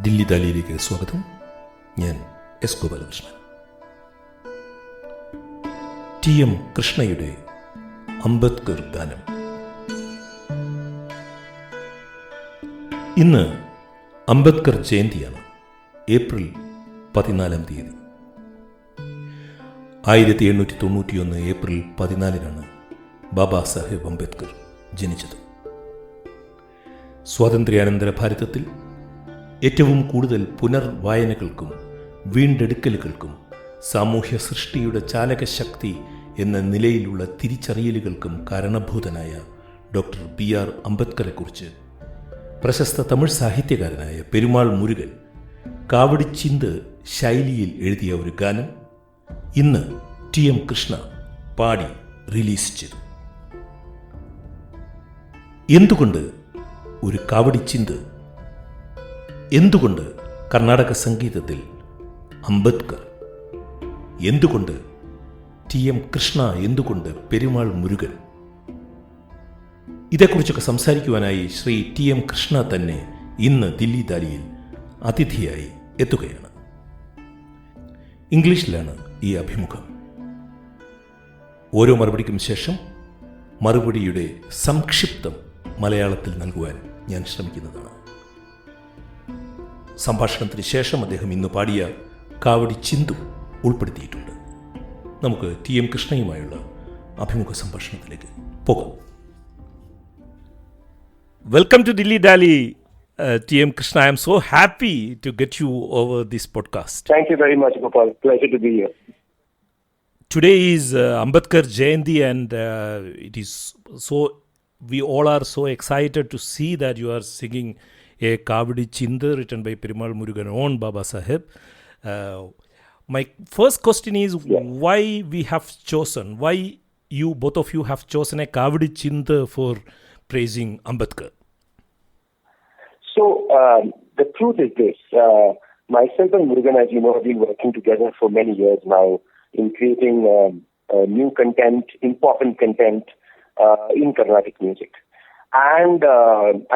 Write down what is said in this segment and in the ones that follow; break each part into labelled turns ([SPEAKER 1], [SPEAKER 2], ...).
[SPEAKER 1] ദില്ലി ദാലിയിലേക്ക് സ്വാഗതം. ഞാൻ S Gopalakrishnan. T M കൃഷ്ണയുടെ അംബേദ്കർ ഗാനം. ഇന്ന് അംബേദ്കർ ജയന്തിയാണ്. ഏപ്രിൽ 14 1891 ഏപ്രിൽ 14 ബാബാ സാഹേബ് അംബേദ്കർ ജനിച്ചത്. സ്വാതന്ത്ര്യാനന്തര ഭാരതത്തിൽ ഏറ്റവും കൂടുതൽ പുനർവായനകൾക്കും വീണ്ടെടുക്കലുകൾക്കും സാമൂഹ്യ സൃഷ്ടിയുടെ ചാലകശക്തി എന്ന നിലയിലുള്ള തിരിച്ചറിയലുകൾക്കും കാരണഭൂതനായ ഡോക്ടർ ബി.ആർ. അംബേദ്കറെക്കുറിച്ച് പ്രശസ്ത തമിഴ് സാഹിത്യകാരനായ പെരുമാൾ മുരുകൻ കാവടിച്ചിന്ത് ശൈലിയിൽ എഴുതിയ ഒരു ഗാനം ഇന്ന് ടി എം കൃഷ്ണ പാടി റിലീസ് ചെയ്തു. എന്തുകൊണ്ട് ഒരു കാവടിച്ചിന്ത്? എന്തുകൊണ്ട് കർണാടക സംഗീതത്തിൽ അംബേദ്കർ? എന്തുകൊണ്ട് ടി എം കൃഷ്ണ? എന്തുകൊണ്ട് പെരുമാൾ മുരുകൻ? ഇതേക്കുറിച്ചൊക്കെ സംസാരിക്കുവാനായി ശ്രീ ടി എം കൃഷ്ണ തന്നെ ഇന്ന് ദില്ലി ദാലിയിൽ അതിഥിയായി എത്തുകയാണ്. ഇംഗ്ലീഷിലാണ് ഈ അഭിമുഖം. ഓരോ മറുപടിക്കും ശേഷം മറുപടിയുടെ സംക്ഷിപ്തം മലയാളത്തിൽ നൽകുവാൻ ഞാൻ ശ്രമിക്കുന്നതാണ്. സംഭാഷണത്തിന് ശേഷം അദ്ദേഹം ഇന്ന് പാടിയ കാവടി ചിന്തു ഉൾപ്പെടുത്തിയിട്ടുണ്ട്. നമുക്ക് ടി എം കൃഷ്ണയുമായുള്ള അഭിമുഖ സംഭാഷണത്തിലേക്ക് പോകാം. Welcome to Dilli Dali, T M Krishna. I'm so happy to get you over this podcast.
[SPEAKER 2] Thank you very much, Gopal. Pleasure to be here.
[SPEAKER 1] Today is Ambedkar Jayanti, and it is so, we all are so excited to see that you are singing a Kavadi Chindu written by Perumal Murugan on Baba Saheb. My first question is, why we have chosen, why you, both of you have chosen a Kavadi Chindu for praising Ambedkar?
[SPEAKER 2] So, the truth is this. Myself and Murugan, as you know, have been working together for many years now in creating new content, important content in Carnatic music. And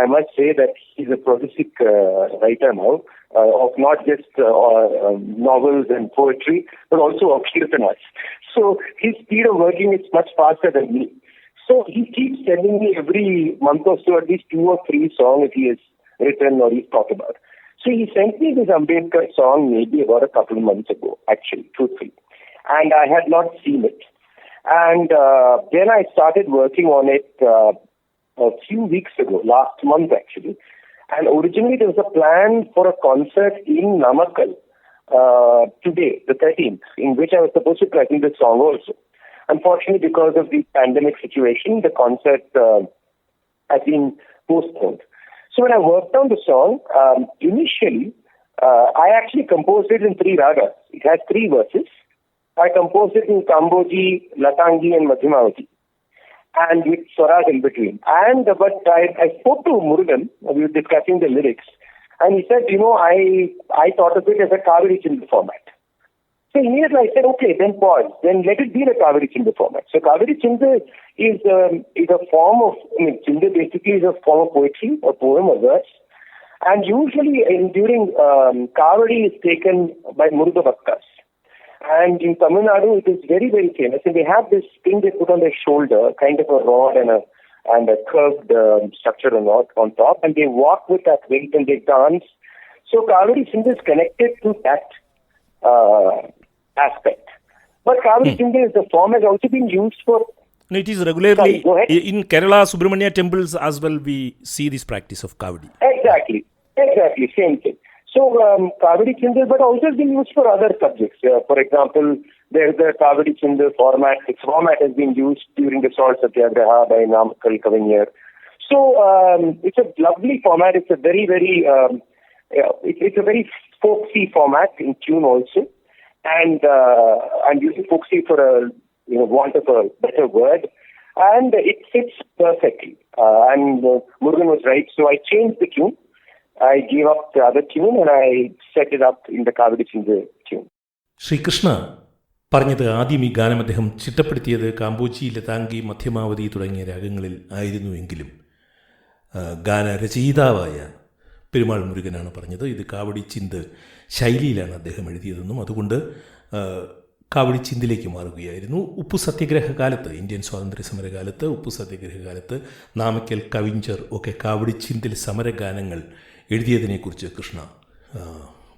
[SPEAKER 2] I must say that he's a prolific writer now of not just novels and poetry, but also of kirtanas. So his speed of working is much faster than me. So he keeps sending me every month or so at least 2 or 3 songs he has written or he's talked about. So he sent me this Ambedkar song maybe about a couple of months ago, actually, truthfully. And I had not seen it. And then I started working on it a few weeks ago, last month actually. And originally there was a plan for a concert in Namakkal today, the 13th, in which I was supposed to play this song also. Unfortunately, because of the pandemic situation, the concert has been postponed. So when I worked on the song, initially I actually composed it in 3 ragas. It has 3 verses. I composed it in Kamboji, Latangi and Madhyamavati, and with swaras in between. But I spoke to Murugan, we were discussing the lyrics, and he said, I thought of it as a Kavadi Chindu format. So immediately I said, okay, then pause, then let it be in a Kavadi Chindu format. So Kavadi Chindu is a form of, Chindu basically is a form of poetry, a poem, a verse, and usually during Kavadi is taken by Muruga Bhaktas. And in Tamil Nadu, it is very, very famous. And they have this thing they put on their shoulder, kind of a rod and a curved structure on top. And they walk with that weight and they dance. So Kavadi Chindu is connected to that aspect. But Kavadi Chindu is the form has also been used for...
[SPEAKER 1] No, it is regularly... Sorry, in Kerala, Subramania temples as well, we see this practice of Kavadi.
[SPEAKER 2] Exactly, same thing. So, Kavadi Chindu, but also has been used for other subjects. For example, there's the Kavadi Chindu format. Its format has been used during the Salt Satyagraha by Namakkal Kavanyar. So, it's a lovely format. It's a very, very, it's a very folksy format in tune also. And I'm using folksy for want of a better word. And it fits perfectly. And Murugan was right. So I changed the tune. I gave up the other tune and I set it up in the Kavadi Chindu tune.
[SPEAKER 1] Shri Krishna പറഞ്ഞത് ആദ്യം ഈ ഗാനം അദ്ദേഹം ചിട്ടപ്പെടുത്തിയത് കാമ്പോജി, ലതാംഗി, മധ്യമാവതി തുടങ്ങിയ രാഗങ്ങളിൽ ആയിരുന്നുവെങ്കിലും ഗാനരചയിതാവായ പെരുമാൾ മുരുകനാണ് പറഞ്ഞത്. ഇത് കാവടി ചിന്ത് ശൈലിയിലാണ് അദ്ദേഹം എഴുതിയതെന്നും അതുകൊണ്ട് കാവടി ചിന്തിലേക്ക് മാറുകയായിരുന്നു. ഉപ്പു സത്യാഗ്രഹ കാലത്ത്, ഇന്ത്യൻ സ്വാതന്ത്ര്യ സമരകാലത്ത്, ഉപ്പു സത്യാഗ്രഹ കാലത്ത് നാമക്കൽ, കവിഞ്ചർ ഒക്കെ കാവടി ചിന്തിൽ സമരഗാനങ്ങൾ എഴുതിയതിനെക്കുറിച്ച് കൃഷ്ണ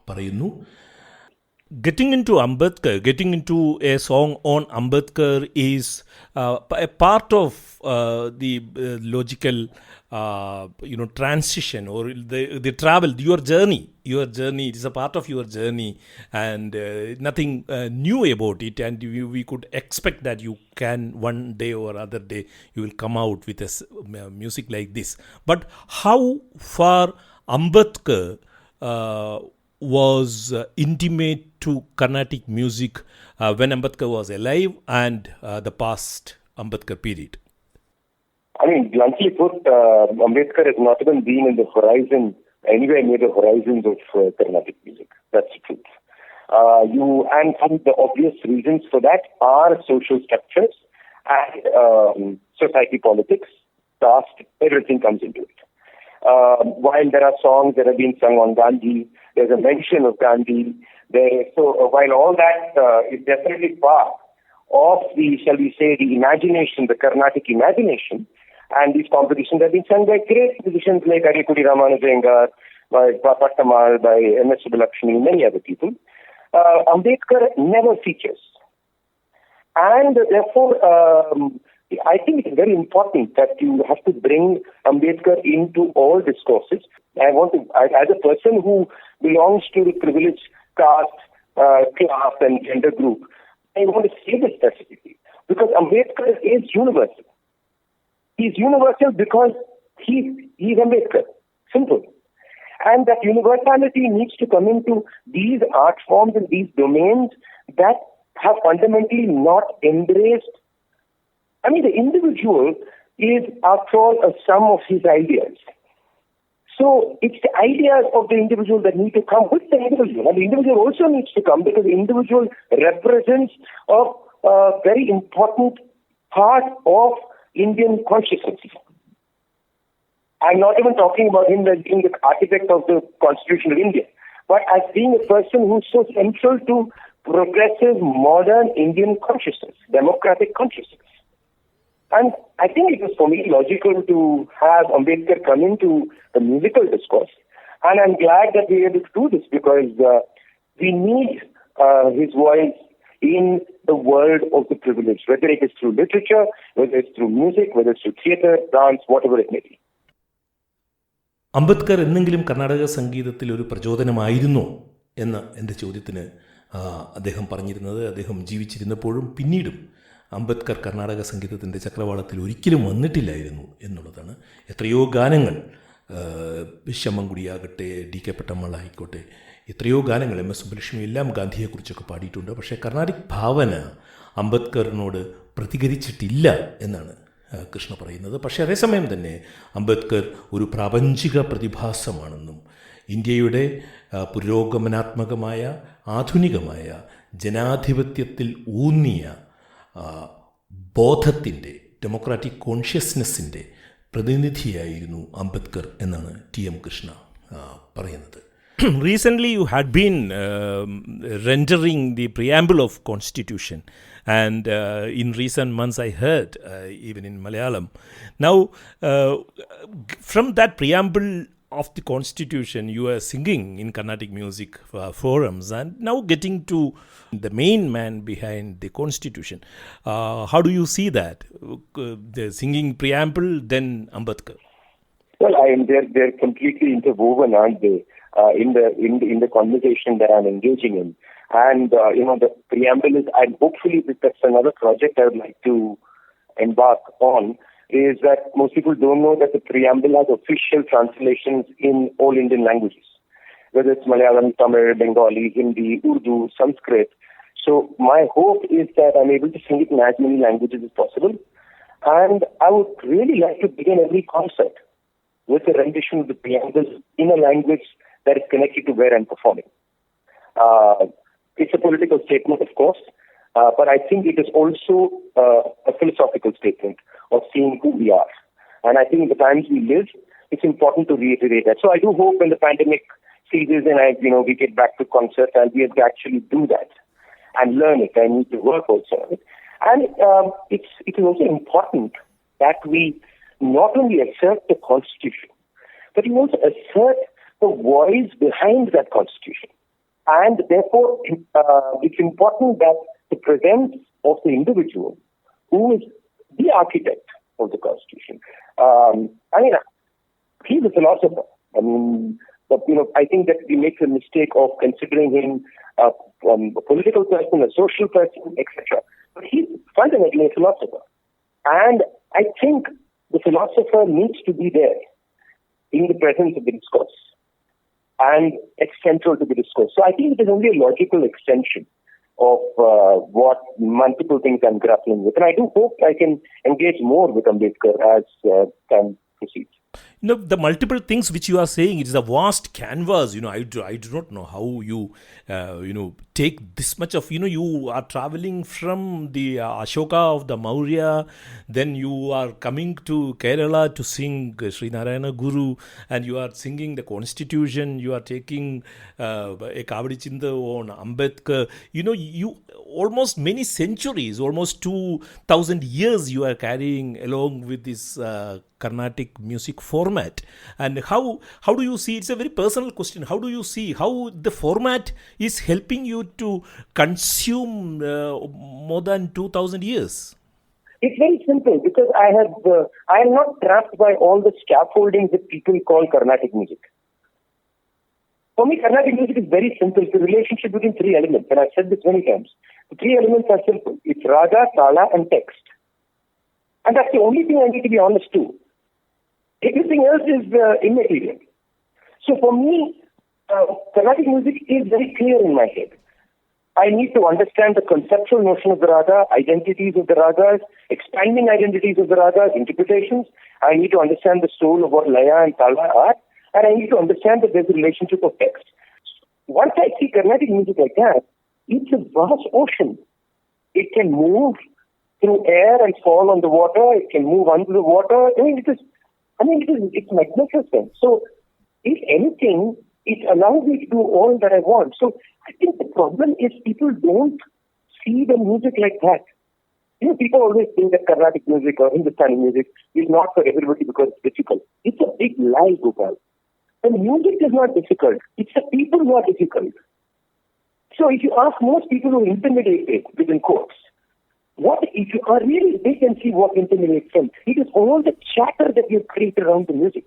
[SPEAKER 1] പറയുന്നു. Getting into Ambedkar, getting into a song on Ambedkar is a part of the logical, transition or the travel, your journey. It is a part of your journey, and nothing new about it. And we could expect that you can one day or other day you will come out with music like this. But how far Ambedkar was intimate to Carnatic music when Ambedkar was alive and the past Ambedkar period?
[SPEAKER 2] I mean, bluntly put, Ambedkar has not even been in the horizon, anywhere near the horizons of Carnatic music. That's the truth. And the obvious reasons for that are social structures and society politics, caste, everything comes into it. While there are songs that have been sung on Gandhi, there's a mention of Gandhi. While all that is definitely part of the, shall we say, the imagination, the Carnatic imagination, and these compositions have been sung by great musicians like Arikudi Ramanujengar, by Pattamal, by M.S. Subbulakshmi, many other people. Ambedkar never features. And therefore, I think it's very important that you have to bring Ambedkar into all discourses. As a person who belongs to the privileged caste, class and gender group, I want to say this specifically because Ambedkar is universal. He's universal because he's Ambedkar. Simple. And that universality needs to come into these art forms and these domains that have fundamentally not embraced. I mean, the individual is, after all, a sum of his ideas. So it's the ideas of the individual that need to come with the individual. And the individual also needs to come because the individual represents a very important part of Indian consciousness. I'm not even talking about him as being the architect of the Constitution of India, but as being a person who's so central to progressive, modern Indian consciousness, democratic consciousness. And I think it was for me logical to have Ambedkar come into the musical discourse. And I'm glad that we were able to do this because we need his voice in the world of the privileged, whether it is through literature, whether it's through music, whether it's through theatre, dance, whatever it may be.
[SPEAKER 1] Ambedkar എന്തെങ്കിലും കർണാടക സംഗീതത്തിൽ ഒരു പ്രചോദനമായിരുന്നോ എന്ന എൻ്റെ ചോദ്യത്തിന് അദ്ദേഹം പറഞ്ഞിരുന്നത്, അദ്ദേഹം ജീവിച്ചിരുന്നപ്പോഴും പിന്നീടും അംബേദ്കർ കർണാടക സംഗീതത്തിൻ്റെ ചക്രവാളത്തിൽ ഒരിക്കലും വന്നിട്ടില്ലായിരുന്നു എന്നുള്ളതാണ്. എത്രയോ ഗാനങ്ങൾ, ശമ്മൻകുടിയാകട്ടെ, ഡി കെ പട്ടമ്മൾ ആയിക്കോട്ടെ, എത്രയോ ഗാനങ്ങൾ, എം എസ് സുബ്ബലക്ഷ്മി എല്ലാം ഗാന്ധിയെക്കുറിച്ചൊക്കെ പാടിയിട്ടുണ്ട്. പക്ഷേ കർണാടിക് ഭാവന അംബേദ്കറിനോട് പ്രതികരിച്ചിട്ടില്ല എന്നാണ് കൃഷ്ണ പറയുന്നത്. പക്ഷേ അതേസമയം തന്നെ അംബേദ്കർ ഒരു പ്രാപഞ്ചിക പ്രതിഭാസമാണെന്നും ഇന്ത്യയുടെ പുരോഗമനാത്മകമായ ആധുനികമായ ജനാധിപത്യത്തിൽ ഊന്നിയ ബോധത്തിൻ്റെ, ഡെമോക്രാറ്റിക് കോൺഷ്യസ്നെസ്സിൻ്റെ പ്രതിനിധിയായിരുന്നു അംബേദ്കർ എന്നാണ് ടി എം കൃഷ്ണ പറയുന്നത്. Recently you had been rendering the preamble of Constitution, and in recent months I heard even in Malayalam. Now from that preamble of the Constitution you are singing in Carnatic music forums, and now getting to the main man behind the Constitution. How do you see that? The singing preamble, then Ambedkar.
[SPEAKER 2] Well, they're completely interwoven, aren't they? In the conversation that I'm engaging in, and the preamble is, and hopefully that's another project I would like to embark on, is that most people don't know that the preamble has official translations in all Indian languages, whether it's Malayalam, Tamil, Bengali, Hindi, Urdu, Sanskrit. So my hope is that I'm able to sing it in as many languages as possible, and I would really like to begin every concert with a rendition of the preamble in a language that is connected to where I'm performing. It's a political statement, of course, but I think it is also a philosophical statement of seeing who we are. And I think in the times we live, it's important to reiterate that. So I do hope when the pandemic ceases and we get back to concerts, I'll be able to actually do that and learn it. I need to work also on it. And it is also important that we not only assert the Constitution, but we also assert the voice behind that Constitution. And therefore, it's important that the presence of the individual who is the architect of the Constitution. He's a philosopher. But I think that we make the mistake of considering him a political person, a social person, etc. But he's fundamentally a philosopher. And I think the philosopher needs to be there in the presence of the discourse. And it's central to the discourse. So I think it is only a logical extension of what multiple things I'm grappling with. And I do hope I can engage more with Ambedkar as time proceeds.
[SPEAKER 1] The multiple things which you are saying, it is a vast canvas. I do not know how you, take this much of, you are traveling from the Ashoka of the Maurya, then you are coming to Kerala to sing Sri Narayana Guru, and you are singing the Constitution, you are taking a Kavadi Chinda on Ambedkar. You almost many centuries, almost 2,000 years you are carrying along with this Carnatic music format. And how do you see, it's a very personal question, how do you see how the format is helping you to consume more than 2,000 years?
[SPEAKER 2] It's very simple because I am not trapped by all the scaffolding that people call Carnatic music. For me, Carnatic music is very simple. It's a relationship between three elements, and I've said this many times. The three elements are simple. It's raga, tala, and text. And that's the only thing I need to be honest to. Everything else is immaterial. So for me, Carnatic music is very clear in my head. I need to understand the conceptual notion of the raga, identities of the ragas, expanding identities of the ragas, interpretations. I need to understand the soul of what laya and tala are, and I need to understand that there's a relationship of text. Once I see Carnatic music like that, it's a vast ocean. It can move through air and fall on the water. It can move under the water. It's magnificent. So, if anything, it allows me to do all that I want. So, I think the problem is people don't see the music like that. People always think that Carnatic music or Hindustani music is not for everybody because it's difficult. It's a big lie, Gopal. The music is not difficult. It's the people who are difficult. So if you ask most people who are intimidated, within quotes, what if you are really big and see what intimidates them? It is all the chatter that you create around the music.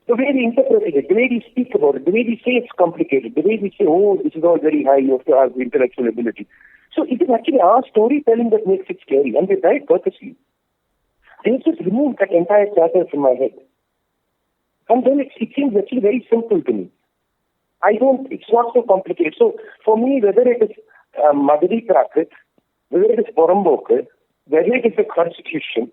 [SPEAKER 2] The way we interpret it, the way we speak about it, the way we say it's complicated, the way we say, this is all very high, you have to have intellectual ability. So it is actually our storytelling that makes it scary, and we try it purposely. They just remove that entire chatter from my head. And then it seems actually very simple to me. It's not so complicated. So for me, whether it is Madhuri Prakrit, whether it is Porambokar, whether it is the Constitution,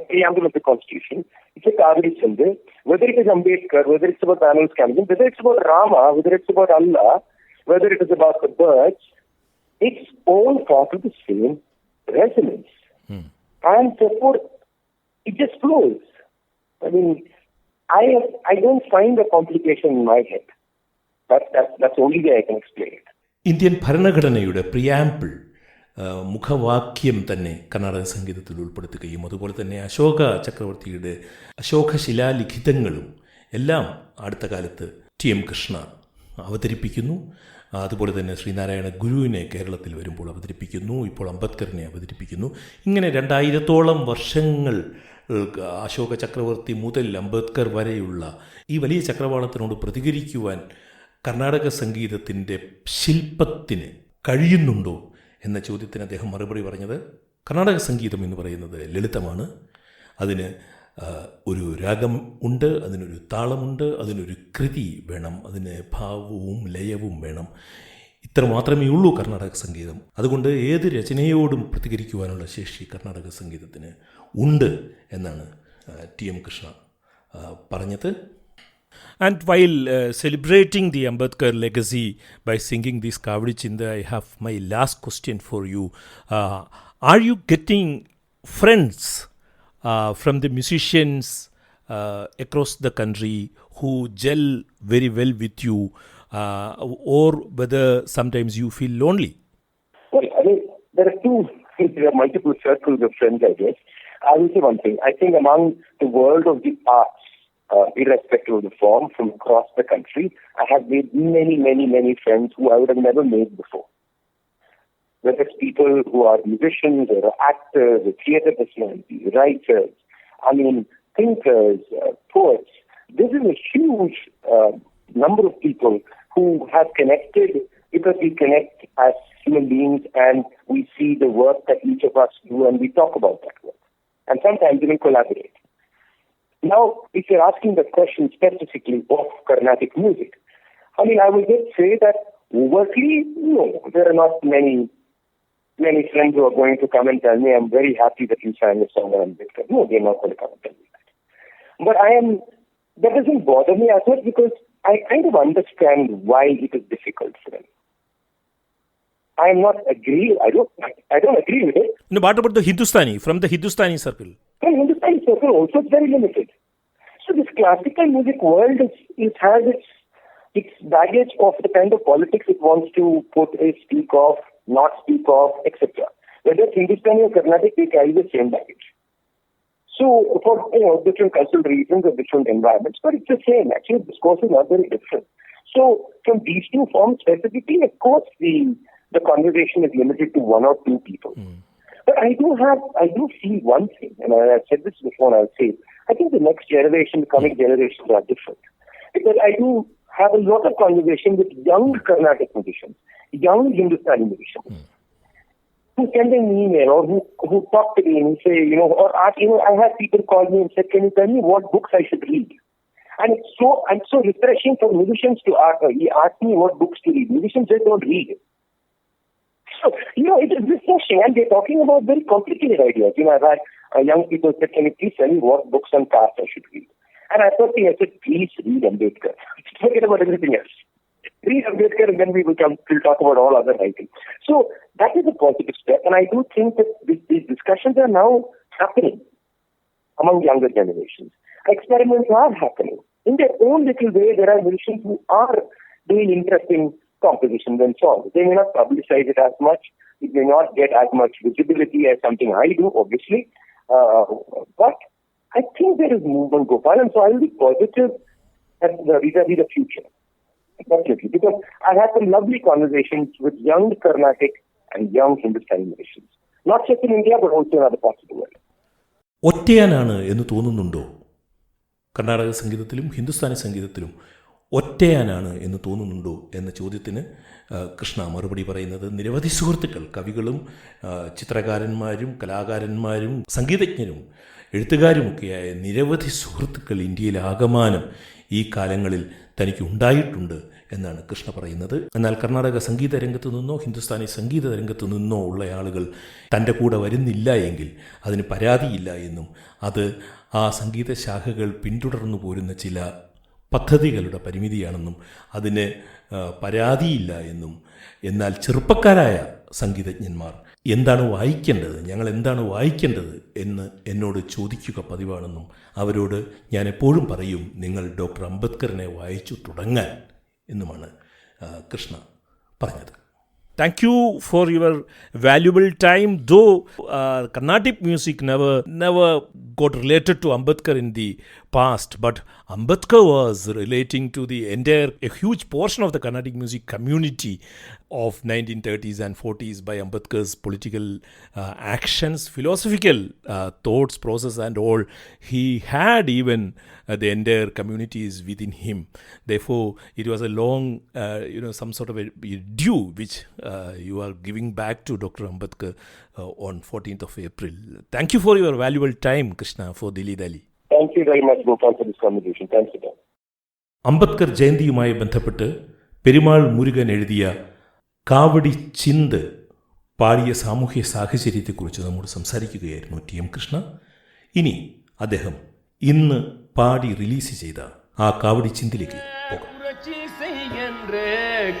[SPEAKER 2] preamble of the Constitution, it's a Kavadi Chinda, whether it is Ambedkar, whether it's about Daniel's campaign, whether it's about Rama, whether it's about Allah, whether it is about the birds, it's all part of the same resonance. And therefore, it just flows. I don't find a complication in my head. That's the only way I can explain it.
[SPEAKER 1] Indian ഭരണഘടനയുടെ preamble മുഖവാക്യം തന്നെ കർണാടക സംഗീതത്തിൽ ഉൾപ്പെടുത്തുകയും അതുപോലെ തന്നെ അശോക ചക്രവർത്തിയുടെ അശോകശിലാലിഖിതങ്ങളും എല്ലാം അടുത്ത കാലത്ത് ടി.എം. കൃഷ്ണ അവതരിപ്പിക്കുന്നു. അതുപോലെ തന്നെ ശ്രീനാരായണ ഗുരുവിനെ കേരളത്തിൽ വരുമ്പോൾ അവതരിപ്പിക്കുന്നു. ഇപ്പോൾ അംബേദ്കറിനെ അവതരിപ്പിക്കുന്നു. ഇങ്ങനെ 2000-ഓളം വർഷങ്ങൾ അശോക ചക്രവർത്തി മുതൽ അംബേദ്കർ വരെയുള്ള ഈ വലിയ ചക്രവാളത്തിനോട് പ്രതികരിക്കുവാൻ കർണാടക സംഗീതത്തിൻ്റെ ശില്പത്തിന് കഴിയുന്നുണ്ടോ എന്ന ചോദ്യത്തിന് അദ്ദേഹം മറുപടി പറഞ്ഞത്, കർണാടക സംഗീതം എന്ന് പറയുന്നത് ലളിതമാണ്. അതിന് ഒരു രാഗം ഉണ്ട്, അതിനൊരു താളമുണ്ട്, അതിനൊരു കൃതി വേണം, അതിന് ഭാവവും ലയവും വേണം. ഇത്ര മാത്രമേ ഉള്ളൂ കർണാടക സംഗീതം. അതുകൊണ്ട് ഏത് രചനയോടും പ്രതികരിക്കുവാനുള്ള ശേഷി കർണാടക സംഗീതത്തിന് ഉണ്ട് എന്നാണ് ടി.എം. കൃഷ്ണ പറഞ്ഞത്. And while celebrating the Ambedkar legacy by singing this Kavadi Chinda, I have my last question for you. Are you getting friends from the musicians across the country who gel very well with you, or whether sometimes you feel lonely?
[SPEAKER 2] Well, I mean, there are there are multiple circles of friends, I guess. I will say one thing. I think among the world of the arts, irrespective of the form, from across the country, I have made many friends who I would have never made before. Whether it's people who are musicians or actors or theatre personalities, writers, I mean, thinkers, poets. This is a huge number of people who have connected because we connect as human beings and we see the work that each of us do and we talk about that work. And sometimes even collaborate. Now, if you're asking the question specifically of Carnatic music, I mean, I will just say that overtly, no, there are not many friends who are going to come and tell me, I'm very happy that you sang a song on Ambedkar. No, they're not going to come and tell me that. But that doesn't bother me as much because I kind of understand why it is difficult for them. I don't agree with it.
[SPEAKER 1] No, what about the Hindustani, from the Hindustani circle?
[SPEAKER 2] The Hindustani circle also is very limited. So this classical music world has its baggage of the kind of politics it wants to speak of, not speak of, etc. Whether it's Hindustani or Carnatic, they carry the same baggage. So for different cultural reasons or different environments, but it's the same. Actually, the discourse is not very different. So from these two forms specifically, of course, the conversation is limited to one or two people. But I do see one thing, and I've said this before, and I'll say it. I think the next generation, the coming generations are different. Because I do have a lot of conversation with young Carnatic musicians, young Hindustani musicians, who send an email or who talk to me and say, or ask, I have people call me and say, can you tell me what books I should read? And it's so refreshing for musicians to ask me what books to read. Musicians just don't read. So, it is refreshing, and they're talking about very complicated ideas. I've had young people say, can you please tell me what books on caste I should read? And I said, please read Ambedkar. Forget about everything else. Read Ambedkar and then we'll talk about all other writing. So that is a positive step, and I do think that these discussions are now happening among younger generations. Experiments are happening. In their own little way, there are musicians who are doing interesting compositions and songs. They may not publicize it as much. It may not get as much visibility as something I do, obviously. But I think there is movement, Gopal, and so I will be positive vis-a-vis the future. Definitely. Because I had some lovely conversations with young Carnatic and young Hindustani musicians. Not just in India, but also in other parts of the world.
[SPEAKER 1] ഒറ്റയാനാണ് എന്ന് തോന്നുന്നുണ്ടോ? കർണാടക സംഗീതത്തിലും ഹിന്ദുസ്ഥാനി സംഗീതത്തിലും ഒറ്റയാനാണ് എന്ന് തോന്നുന്നുണ്ടോ എന്ന ചോദ്യത്തിന് കൃഷ്ണ മറുപടി പറയുന്നത്, നിരവധി സുഹൃത്തുക്കൾ, കവികളും ചിത്രകാരന്മാരും കലാകാരന്മാരും സംഗീതജ്ഞരും എഴുത്തുകാരുമൊക്കെയായ നിരവധി സുഹൃത്തുക്കൾ ഇന്ത്യയിലാകമാനം ഈ കാലങ്ങളിൽ തനിക്ക് ഉണ്ടായിട്ടുണ്ട് എന്നാണ് കൃഷ്ണ പറയുന്നത്. എന്നാൽ കർണാടക സംഗീത രംഗത്തു നിന്നോ ഹിന്ദുസ്ഥാനി സംഗീത രംഗത്തു നിന്നോ ഉള്ള ആളുകൾ തൻ്റെ കൂടെ വരുന്നില്ല എങ്കിൽ അതിന് പരാതിയില്ല എന്നും അത് ആ സംഗീത ശാഖകൾ പിന്തുടർന്നു പോരുന്ന ചില പദ്ധതികളുടെ പരിമിതിയാണെന്നും അതിന് പരാതിയില്ല എന്നും, എന്നാൽ ചെറുപ്പക്കാരായ സംഗീതജ്ഞന്മാർ എന്താണ് വായിക്കേണ്ടത്, ഞങ്ങൾ എന്താണ് വായിക്കേണ്ടത് എന്ന് എന്നോട് ചോദിക്കുക പതിവാണെന്നും അവരോട് ഞാൻ എപ്പോഴും പറയും, നിങ്ങൾ ഡോക്ടർ അംബേദ്കറിനെ വായിച്ചു തുടങ്ങാൻ എന്നുമാണ് കൃഷ്ണ പറഞ്ഞത്. Thank you for your valuable time. Though Carnatic music never got related to Ambedkar in the past, but Ambedkar was relating to a huge portion of the Carnatic music community of 1930s and 40s by Ambedkar's political actions, philosophical thoughts, process and all. He had even the entire communities within him. Therefore, it was a long, some sort of a due which you are giving back to Dr. Ambedkar on 14th of April. Thank you for your valuable time, Krishna, for Dilli Dali.
[SPEAKER 2] Thank you very much, Gopal, for this conversation. Thanks again.
[SPEAKER 1] Ambedkar ജയന്തിയുമായി ബന്ധപ്പെട്ട് പെരുമാൾ മുരുകൻ എഴുതിയ കാവടി ചിന്ത് പാടിയ സാമൂഹ്യ സാഹചര്യത്തെക്കുറിച്ച് നമ്മോട് സംസാരിക്കുകയായിരുന്നു T M Krishna. ഇനി അദ്ദേഹം ഇന്ന് പാടി റിലീസ് ചെയ്ത ആ കാവടി ചിന്തിലേക്ക് പോകാം.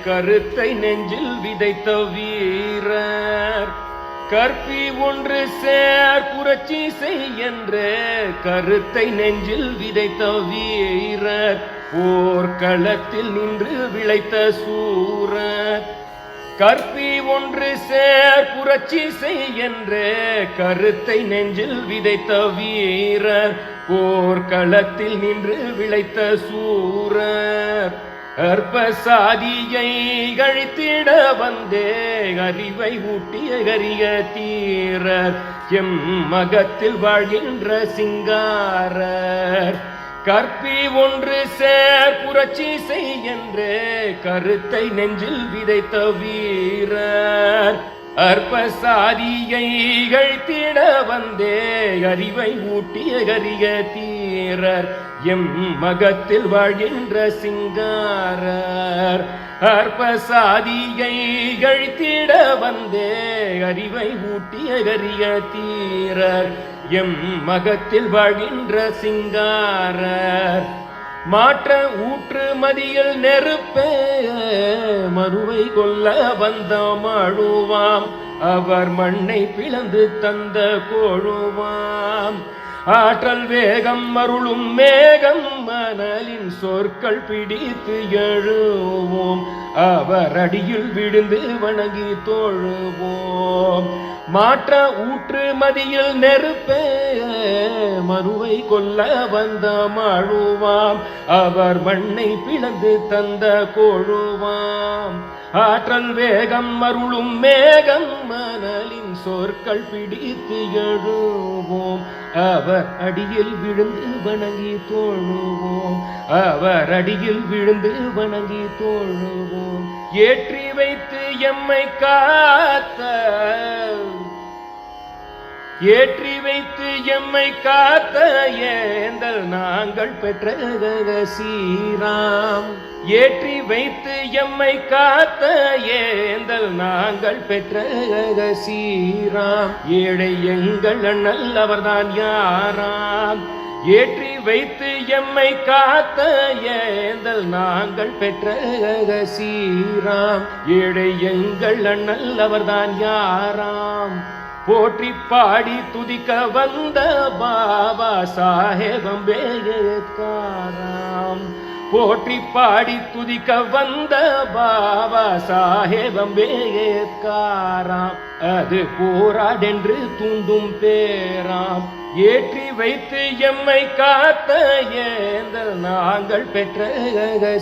[SPEAKER 3] கருத்தை நெஞ்சில் விதைத்த வீரர் கற்பி ஒன்று சேர் புரட்சி செய் என்று கருத்தை நெஞ்சில் விதைத்த வீரர், போர்க்களத்தில் நின்று விளைத்த சூரர். கற்பி ஒன்று சேர் புரட்சி செய் என்று கருத்தை நெஞ்சில் விதைத்த வீரர், போர்க்களத்தில் நின்று விளைத்த சூரர். அற்ப சாதியை கழித்திட வந்தே அறிவை ஊட்டிய கரிய தீரர், எம் மகத்தில் வாழ்கின்ற சிங்காரர். கற்பி ஒன்று சேர் புரட்சி செய் என்று கருத்தை நெஞ்சில் விதைத்த வீரர், அற்ப சாதியை கழித்திட வந்தே அறிவை ஊட்டிய கரிய தீரர், எம் மகத்தில் வாழ்கின்ற சிங்காரர். அற்ப சாதியை கழித்திட வந்தே அறிவை ஊட்டிய கரிய தீரர், எம் மகத்தில் வாழ்கின்ற சிங்காரர். மாற்ற ஊற்று மதியில் நெருப்பே மறுவை கொல்ல வந்த மாழுவாம், அவர் மண்ணை பிளந்து தந்த கோழுவாம். ஆற்றல் வேகம் அருளும் மேகம் மணலின் சொற்கள் பிடித்து எழுவோம், அவர் அடியில் விழுந்து வணங்கி தோழுவோம். மாற்ற ஊற்று மதியில் நெருப்பே மறுவை கொல்ல வந்த மாழுவாம், அவர் மண்ணை பிளந்து தந்த கோழுவாம். ஆற்றல் வேகம் அருளும் மேகம் மணலின் சொற்கள் பிடித்து எழுவோம், அவர் அடியில் விழுந்து வணங்கி தோழுவோம், அவர் அடியில் விழுந்து வணங்கி தோழுவோம். ஏற்றி வைத்து எம்மை காத்த, ஏற்றி வைத்து எம்மை காத்த ஏந்தல் நாங்கள் பெற்ற சீராம். ஏற்றி வைத்து எம்மை காத்த ஏந்தல் நாங்கள் பெற்ற சீராம், ஏழை எங்கள் அண்ணல் அவர்தான் யாராம். ஏற்றி வைத்து எம்மை காத்த ஏந்தல் நாங்கள் பெற்ற சீராம், ஏழை எங்கள் அண்ணல் அவர்தான் யாராம். போற்றி பாடி துதிக்க வந்த பாபா சாஹேப் அம்பேத்கராம், போற்றி பாடி துதிக்க வந்த பாபா சாஹேப் அம்பேத்கராம், அது போராடென்று தூண்டும் பேராம். ஏற்றி வைத்து எம்மை காத்த ஏந்தல் நாங்கள் பெற்ற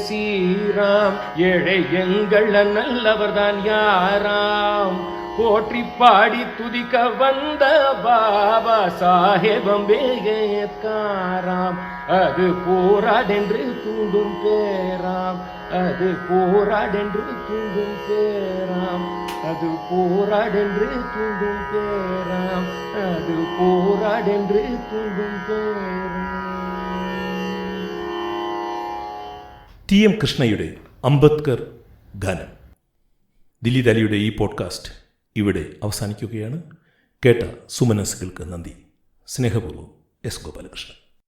[SPEAKER 3] சீராம், ஏழை எங்கள் அண்ணல் அவர்தான் யாராம். போற்றி பாடி துதிக்க வந்த பாபா சாஹேப் அம்பேத்கராம், அது போராடென்று தூண்டும் பேராம், அது போராடென்று தூண்டும் பேராம், அது போராடென்று தூண்டும் பேராம், அது போராடென்று தூண்டும் പേരാം.
[SPEAKER 1] ടി എം കൃഷ്ണയുടെ അംബേദ്കർ ഗാനം. ദിലീപ് അലിയുടെ ഈ പോഡ്കാസ്റ്റ് ഇവിടെ അവസാനിക്കുകയാണ്. കേട്ട സുമനസ്സുകൾക്ക് നന്ദി. സ്നേഹപൂർവ്വം എസ് ഗോപാലകൃഷ്ണൻ.